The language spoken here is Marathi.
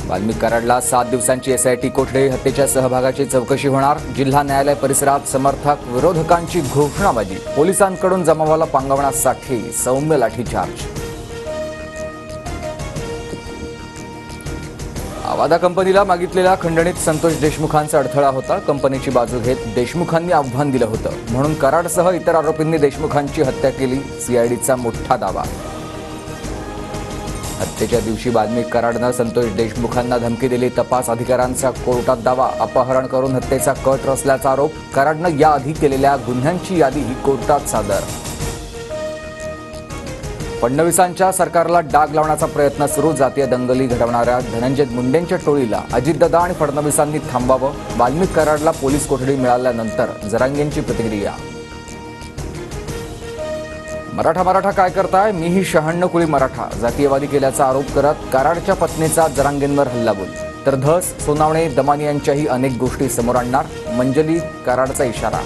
वाल्मिक कराडला 7 दिवसांची एसआयटी कोठडी हत्येच्या सहभागाची चौकशी होणार। जिल्हा न्यायालय परिसरात समर्थक विरोधकांची घोषणाबाजी। पोलिसांकडून जमावाला पांगवण्यासाठी सौम्य लाठीचार्ज। आवादा कंपनीला मागितलेल्या खंडणीत संतोष देशमुखांचा अडथळा होता। कंपनीची बाजू घेत देशमुखांनी आव्हान दिलं होतं, म्हणून कराडसह इतर आरोपींनी देशमुखांची हत्या केली, सीआयडीचा मोठा दावा। हत्येच्या दिवशी वाल्मिक कराडनं संतोष देशमुखांना धमकी दिली। तपास अधिकाऱ्यांचा कोर्टात दावा। अपहरण करून हत्येचा कट रचल्याचा आरोप। कराडनं याआधी केलेल्या गुन्ह्यांची यादीही कोर्टात सादर। फडणवीसांच्या सरकारला डाग लावण्याचा प्रयत्न सुरू। जातीय दंगली घडवणाऱ्या धनंजय मुंडेंच्या टोळीला अजितदादा आणि फडणवीसांनी थांबावं। वाल्मिक कराडला पोलीस कोठडी मिळाल्यानंतर जरांगेंची प्रतिक्रिया। मराठा काय करताय? मीही 96 कुळी मराठा, जातीयवादी केल्याचा आरोप करत कराडच्या पत्नीचा जरांगेंवर हल्लाबोल। तर धस, सोनावणे, दमानी यांच्याही अनेक गोष्टी समोर आणणार। मंजली कराडचा इशारा।